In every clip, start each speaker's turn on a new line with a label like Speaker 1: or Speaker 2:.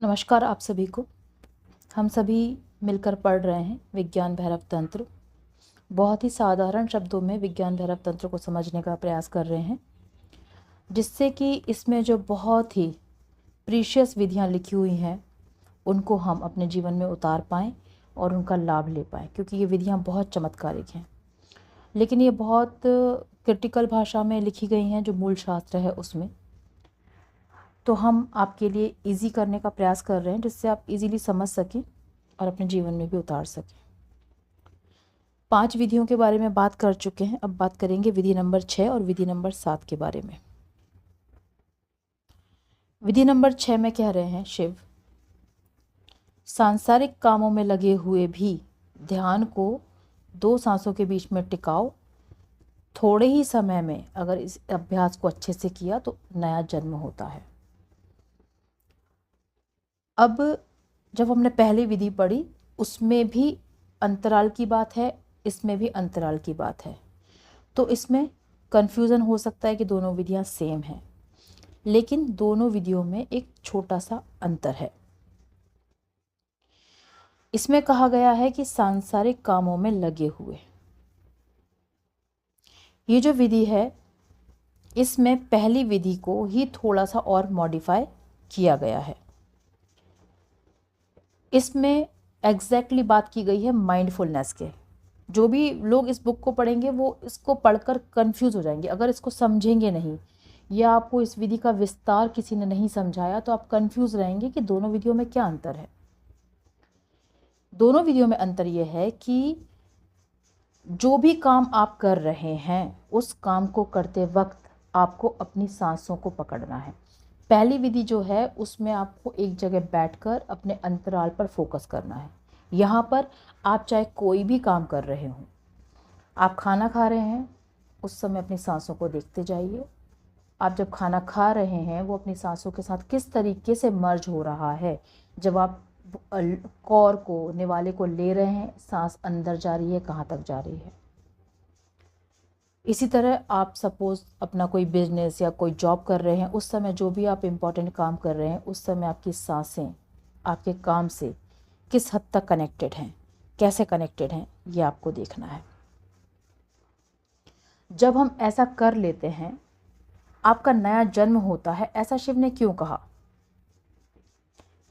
Speaker 1: नमस्कार आप सभी को। हम सभी मिलकर पढ़ रहे हैं विज्ञान भैरव तंत्र। बहुत ही साधारण शब्दों में विज्ञान भैरव तंत्र को समझने का प्रयास कर रहे हैं, जिससे कि इसमें जो बहुत ही प्रीशियस विधियां लिखी हुई हैं उनको हम अपने जीवन में उतार पाएँ और उनका लाभ ले पाएँ, क्योंकि ये विधियां बहुत चमत्कारिक हैं। लेकिन ये बहुत क्रिटिकल भाषा में लिखी गई हैं, जो मूल शास्त्र है उसमें। तो हम आपके लिए इजी करने का प्रयास कर रहे हैं, जिससे आप इजीली समझ सकें और अपने जीवन में भी उतार सकें। 5 विधियों के बारे में बात कर चुके हैं, अब बात करेंगे विधि नंबर 6 और विधि नंबर 7 के बारे में। विधि नंबर 6 में कह रहे हैं, शिव सांसारिक कामों में लगे हुए भी ध्यान को 2 सांसों के बीच में टिकाओ। थोड़े ही समय में अगर इस अभ्यास को अच्छे से किया तो नया जन्म होता है। अब जब हमने पहली विधि पढ़ी उसमें भी अंतराल की बात है, इसमें भी अंतराल की बात है, तो इसमें कन्फ्यूज़न हो सकता है कि दोनों विधियां सेम हैं, लेकिन दोनों विधियों में एक छोटा सा अंतर है। इसमें कहा गया है कि सांसारिक कामों में लगे हुए, ये जो विधि है इसमें पहली विधि को ही थोड़ा सा और मॉडिफाई किया गया है। इसमें एग्जैक्टली बात की गई है माइंडफुलनेस के। जो भी लोग इस बुक को पढ़ेंगे वो इसको पढ़कर कंफ्यूज हो जाएंगे, अगर इसको समझेंगे नहीं या आपको इस विधि का विस्तार किसी ने नहीं समझाया तो आप कंफ्यूज रहेंगे कि दोनों विधियों में क्या अंतर है। दोनों विधियों में अंतर यह है कि जो भी काम आप कर रहे हैं उस काम को करते वक्त आपको अपनी सांसों को पकड़ना है। पहली विधि जो है उसमें आपको एक जगह बैठकर अपने अंतराल पर फोकस करना है। यहाँ पर आप चाहे कोई भी काम कर रहे हों, आप खाना खा रहे हैं उस समय अपनी सांसों को देखते जाइए। आप जब खाना खा रहे हैं वो अपनी सांसों के साथ किस तरीके से मर्ज हो रहा है। जब आप कौर को, निवाले को ले रहे हैं, सांस अंदर जा रही है, कहाँ तक जा रही है। इसी तरह आप सपोज़ अपना कोई बिजनेस या कोई जॉब कर रहे हैं, उस समय जो भी आप इम्पॉर्टेंट काम कर रहे हैं उस समय आपकी सांसें आपके काम से किस हद तक कनेक्टेड हैं, कैसे कनेक्टेड हैं, ये आपको देखना है। जब हम ऐसा कर लेते हैं आपका नया जन्म होता है। ऐसा शिव ने क्यों कहा?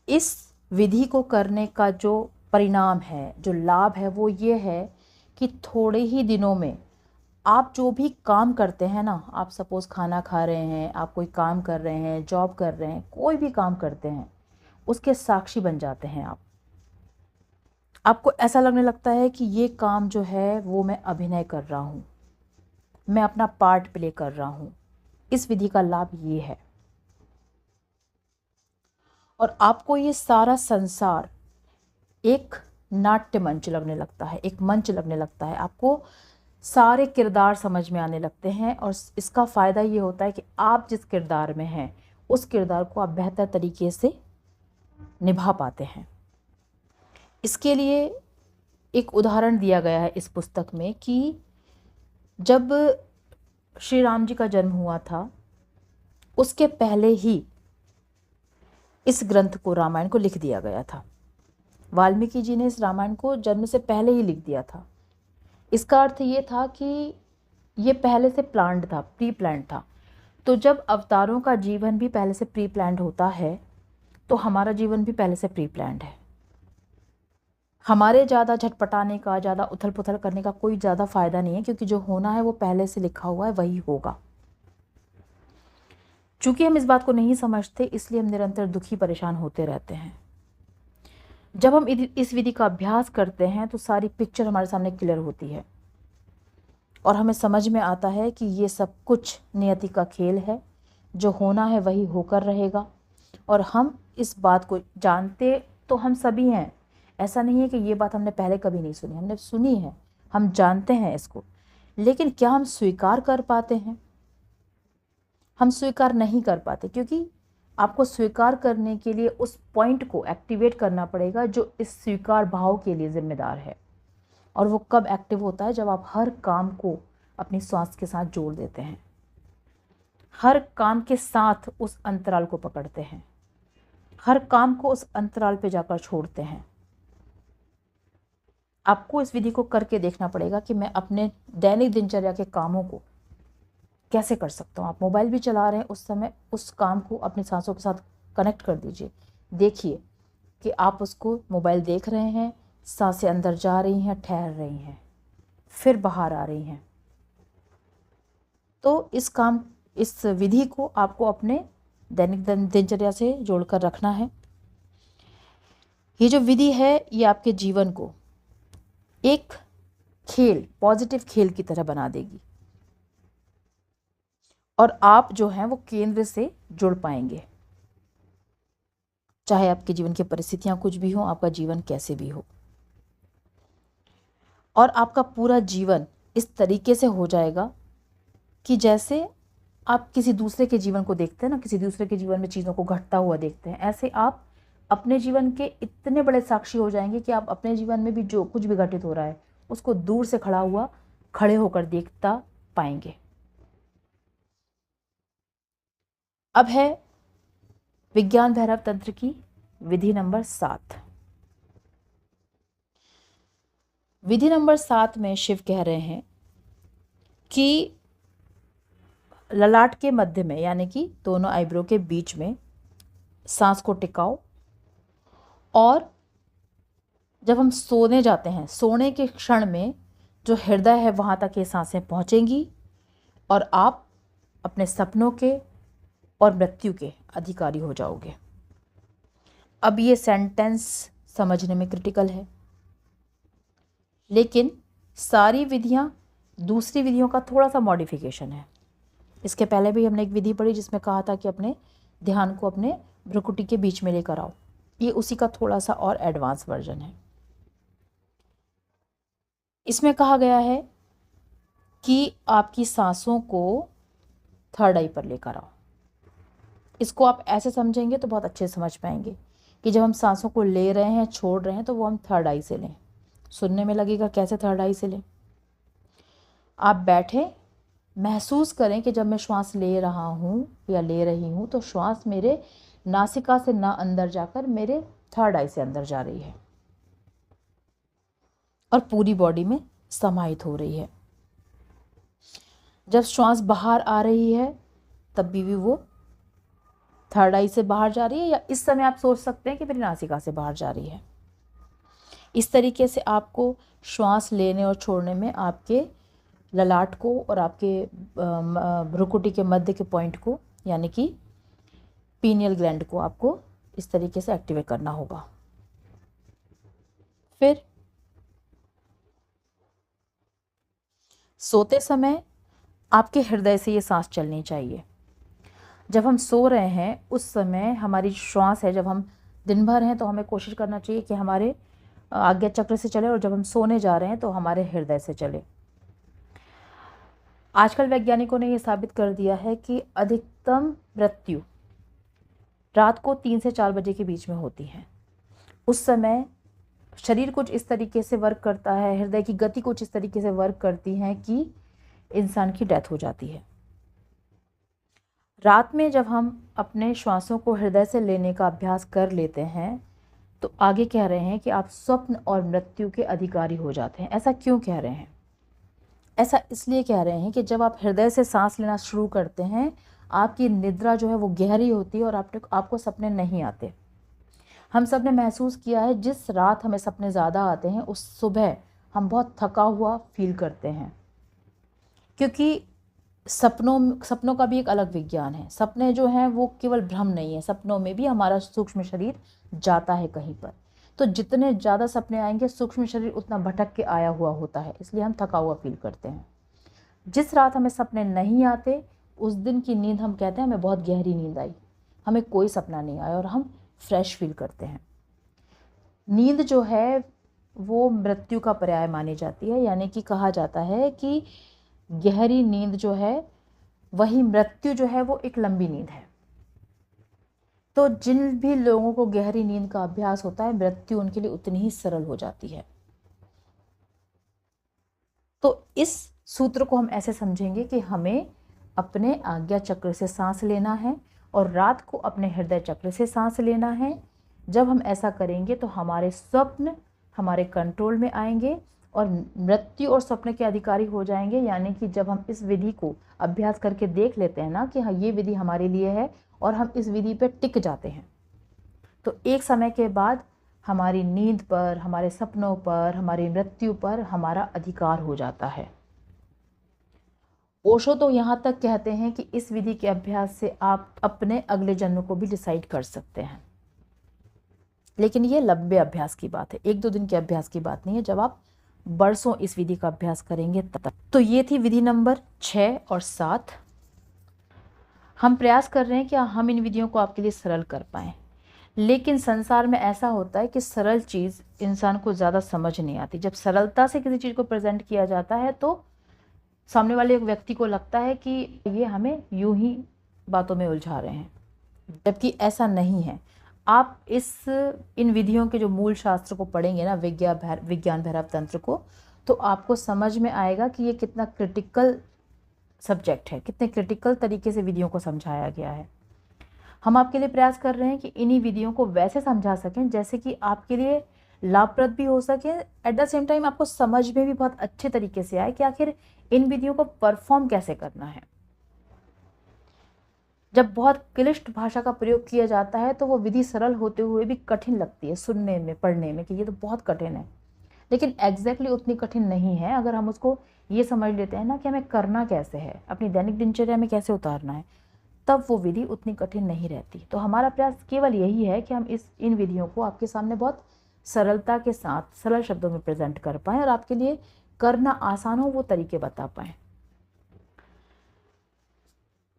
Speaker 1: इस विधि को करने का जो परिणाम है, जो लाभ है, वो ये है कि थोड़े ही दिनों में आप जो भी काम करते हैं ना, आप सपोज़ खाना खा रहे हैं, आप कोई काम कर रहे हैं, जॉब कर रहे हैं, कोई भी काम करते हैं, उसके साक्षी बन जाते हैं आप। आपको ऐसा लगने लगता है कि ये काम जो है वो मैं अभिनय कर रहा हूँ, मैं अपना पार्ट प्ले कर रहा हूँ। इस विधि का लाभ ये है। और आपको ये सारा संसार एक नाट्य मंच लगने लगता है, एक मंच लगने लगता है। आपको सारे किरदार समझ में आने लगते हैं और इसका फ़ायदा ये होता है कि आप जिस किरदार में हैं उस किरदार को आप बेहतर तरीके से निभा पाते हैं। इसके लिए एक उदाहरण दिया गया है इस पुस्तक में कि जब श्री राम जी का जन्म हुआ था उसके पहले ही इस ग्रंथ को, रामायण को लिख दिया गया था। वाल्मीकि जी ने इस रामायण को जन्म से पहले ही लिख दिया था। इसका अर्थ ये था कि ये पहले से प्लान्ड था, प्री प्लान्ड था। तो जब अवतारों का जीवन भी पहले से प्री प्लान्ड होता है तो हमारा जीवन भी पहले से प्री प्लान्ड है। हमारे ज़्यादा झटपटाने का, ज़्यादा उथल पुथल करने का कोई ज़्यादा फ़ायदा नहीं है, क्योंकि जो होना है वो पहले से लिखा हुआ है, वही होगा। चूँकि हम इस बात को नहीं समझते इसलिए हम निरंतर दुखी परेशान होते रहते हैं। जब हम इस विधि का अभ्यास करते हैं तो सारी पिक्चर हमारे सामने क्लियर होती है और हमें समझ में आता है कि ये सब कुछ नियति का खेल है, जो होना है वही होकर रहेगा। और हम इस बात को जानते तो हम सभी हैं, ऐसा नहीं है कि ये बात हमने पहले कभी नहीं सुनी, हमने सुनी है, हम जानते हैं इसको, लेकिन क्या हम स्वीकार कर पाते हैं? हम स्वीकार नहीं कर पाते, क्योंकि आपको स्वीकार करने के लिए उस पॉइंट को एक्टिवेट करना पड़ेगा जो इस स्वीकार भाव के लिए जिम्मेदार है। और वो कब एक्टिव होता है? जब आप हर काम को अपनी सांस के साथ जोड़ देते हैं, हर काम के साथ उस अंतराल को पकड़ते हैं, हर काम को उस अंतराल पे जाकर छोड़ते हैं। आपको इस विधि को करके देखना पड़ेगा कि मैं अपने दैनिक दिनचर्या के कामों को कैसे कर सकता हूँ। आप मोबाइल भी चला रहे हैं, उस समय उस काम को अपनी सांसों के साथ कनेक्ट कर दीजिए। देखिए कि आप उसको मोबाइल देख रहे हैं, सांसें अंदर जा रही हैं, ठहर रही हैं, फिर बाहर आ रही हैं। तो इस विधि को आपको अपने दैनिक दिनचर्या से जोड़कर रखना है। ये जो विधि है ये आपके जीवन को एक खेल, पॉजिटिव खेल की तरह बना देगी और आप जो हैं वो केंद्र से जुड़ पाएंगे। चाहे आपके जीवन की परिस्थितियां कुछ भी हो, आपका जीवन कैसे भी हो, और आपका पूरा जीवन इस तरीके से हो जाएगा कि जैसे आप किसी दूसरे के जीवन को देखते हैं ना, किसी दूसरे के जीवन में चीज़ों को घटता हुआ देखते हैं, ऐसे आप अपने जीवन के इतने बड़े साक्षी हो जाएंगे कि आप अपने जीवन में भी जो कुछ भी घटित हो रहा है उसको दूर से खड़े होकर देखता पाएंगे। अब है विज्ञान भैरव तंत्र की विधि नंबर 7। विधि नंबर 7 में शिव कह रहे हैं कि ललाट के मध्य में, यानी कि दोनों आईब्रो के बीच में सांस को टिकाओ, और जब हम सोने जाते हैं, सोने के क्षण में जो हृदय है वहाँ तक ये सांसें पहुँचेंगी और आप अपने सपनों के और मृत्यु के अधिकारी हो जाओगे। अब ये सेंटेंस समझने में क्रिटिकल है, लेकिन सारी विधियाँ दूसरी विधियों का थोड़ा सा मॉडिफिकेशन है। इसके पहले भी हमने एक विधि पढ़ी जिसमें कहा था कि अपने ध्यान को अपने भ्रुकुटी के बीच में लेकर आओ। ये उसी का थोड़ा सा और एडवांस वर्जन है। इसमें कहा गया है कि आपकी सांसों को थर्ड आई पर लेकर आओ। इसको आप ऐसे समझेंगे तो बहुत अच्छे से समझ पाएंगे कि जब हम सांसों को ले रहे हैं, छोड़ रहे हैं, तो वो हम थर्ड आई से लें। सुनने में लगेगा कैसे थर्ड आई से लें। आप बैठे, महसूस करें कि जब मैं श्वास ले रहा हूँ या ले रही हूँ तो श्वास मेरे नासिका से ना अंदर जाकर मेरे थर्ड आई से अंदर जा रही है और पूरी बॉडी में समाहित हो रही है। जब श्वास बाहर आ रही है तब भी वो थर्ड आई से बाहर जा रही है, या इस समय आप सोच सकते हैं कि मेरी नासिका से बाहर जा रही है। इस तरीके से आपको श्वास लेने और छोड़ने में आपके ललाट को और आपके भ्रुकुटी के मध्य के पॉइंट को, यानी कि पीनियल ग्लैंड को आपको इस तरीके से एक्टिवेट करना होगा। फिर सोते समय आपके हृदय से ये सांस चलनी चाहिए। जब हम सो रहे हैं उस समय हमारी श्वास है, जब हम दिन भर हैं तो हमें कोशिश करना चाहिए कि हमारे आज्ञा चक्र से चले, और जब हम सोने जा रहे हैं तो हमारे हृदय से चले। आजकल वैज्ञानिकों ने यह साबित कर दिया है कि अधिकतम मृत्यु रात को 3 से 4 बजे के बीच में होती है। उस समय शरीर कुछ इस तरीके से वर्क करता है, हृदय की गति कुछ इस तरीके से वर्क करती है कि इंसान की डेथ हो जाती है। रात में जब हम अपने श्वासों को हृदय से लेने का अभ्यास कर लेते हैं तो आगे कह रहे हैं कि आप स्वप्न और मृत्यु के अधिकारी हो जाते हैं। ऐसा क्यों कह रहे हैं? ऐसा इसलिए कह रहे हैं कि जब आप हृदय से सांस लेना शुरू करते हैं, आपकी निद्रा जो है वो गहरी होती है और आपको सपने नहीं आते। हम सब ने महसूस किया है, जिस रात हमें सपने ज़्यादा आते हैं उस सुबह हम बहुत थका हुआ फील करते हैं, क्योंकि सपनों का भी एक अलग विज्ञान है। सपने जो हैं वो केवल भ्रम नहीं है, सपनों में भी हमारा सूक्ष्म शरीर जाता है कहीं पर। तो जितने ज़्यादा सपने आएंगे सूक्ष्म शरीर उतना भटक के आया हुआ होता है, इसलिए हम थका हुआ फील करते हैं। जिस रात हमें सपने नहीं आते उस दिन की नींद हम कहते हैं हमें बहुत गहरी नींद आई, हमें कोई सपना नहीं आया और हम फ्रेश फील करते हैं। नींद जो है वो मृत्यु का पर्याय मानी जाती है, यानी कि कहा जाता है कि गहरी नींद जो है वही मृत्यु जो है वो एक लंबी नींद है। तो जिन भी लोगों को गहरी नींद का अभ्यास होता है, मृत्यु उनके लिए उतनी ही सरल हो जाती है। तो इस सूत्र को हम ऐसे समझेंगे कि हमें अपने आज्ञा चक्र से सांस लेना है और रात को अपने हृदय चक्र से सांस लेना है। जब हम ऐसा करेंगे तो हमारे स्वप्न हमारे कंट्रोल में आएंगे और मृत्यु और स्वप्न के अधिकारी हो जाएंगे। यानी कि जब हम इस विधि को अभ्यास करके देख लेते हैं ना कि हाँ ये विधि हमारे लिए है और हम इस विधि पे टिक जाते हैं, तो एक समय के बाद हमारी नींद पर, हमारे सपनों पर, हमारी मृत्यु पर हमारा अधिकार हो जाता है। ओशो तो यहाँ तक कहते हैं कि इस विधि के अभ्यास से आप अपने अगले जन्म को भी डिसाइड कर सकते हैं। लेकिन ये लंबे अभ्यास की बात है, 1-2 दिन के अभ्यास की बात नहीं है। जब आप बरसों इस विधि का अभ्यास करेंगे तब। तो ये थी विधि नंबर 6 और 7। हम प्रयास कर रहे हैं कि हम इन विधियों को आपके लिए सरल कर पाएँ। लेकिन संसार में ऐसा होता है कि सरल चीज़ इंसान को ज़्यादा समझ नहीं आती। जब सरलता से किसी चीज़ को प्रेजेंट किया जाता है तो सामने वाले एक व्यक्ति को लगता है कि ये हमें यूं ही बातों में उलझा रहे हैं, जबकि ऐसा नहीं है। आप इन विधियों के जो मूल शास्त्र को पढ़ेंगे ना, विज्ञान भैरव तंत्र को, तो आपको समझ में आएगा कि ये कितना क्रिटिकल सब्जेक्ट है, कितने क्रिटिकल तरीके से विधियों को समझाया गया है। हम आपके लिए प्रयास कर रहे हैं कि इन्हीं विधियों को वैसे समझा सकें जैसे कि आपके लिए लाभप्रद भी हो सके, एट द सेम टाइम आपको समझ में भी बहुत अच्छे तरीके से आए कि आखिर इन विधियों को परफॉर्म कैसे करना है। जब बहुत क्लिष्ट भाषा का प्रयोग किया जाता है तो वो विधि सरल होते हुए भी कठिन लगती है सुनने में, पढ़ने में, कि ये तो बहुत कठिन है, लेकिन एग्जैक्टली उतनी कठिन नहीं है अगर हम उसको ये समझ लेते हैं ना कि हमें करना कैसे है, अपनी दैनिक दिनचर्या में कैसे उतारना है, तब वो विधि उतनी कठिन नहीं रहती। तो हमारा प्रयास केवल यही है कि हम इन विधियों को आपके सामने बहुत सरलता के साथ सरल शब्दों में प्रेजेंट कर पाएँ और आपके लिए करना आसान हो वो तरीके बता पाएँ।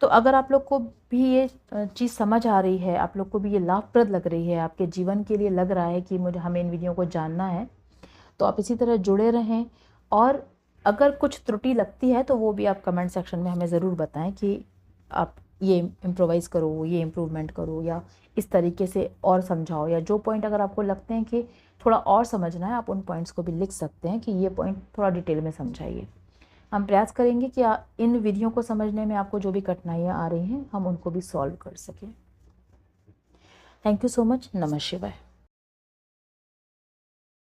Speaker 1: तो अगर आप लोग को भी ये चीज़ समझ आ रही है, आप लोग को भी ये लाभप्रद लग रही है, आपके जीवन के लिए लग रहा है कि हमें इन विधियों को जानना है, तो आप इसी तरह जुड़े रहें। और अगर कुछ त्रुटि लगती है तो वो भी आप कमेंट सेक्शन में हमें ज़रूर बताएं कि आप ये इम्प्रोवाइज़ करो, ये इम्प्रूवमेंट करो, या इस तरीके से और समझाओ, या जो पॉइंट अगर आपको लगते हैं कि थोड़ा और समझना है, आप उन पॉइंट्स को भी लिख सकते हैं कि ये पॉइंट थोड़ा डिटेल में समझाइए। हम प्रयास करेंगे कि इन विधियों को समझने में आपको जो भी कठिनाइयाँ आ रही हैं हम उनको भी सॉल्व कर सकें। Thank you so much. नमः शिवाय।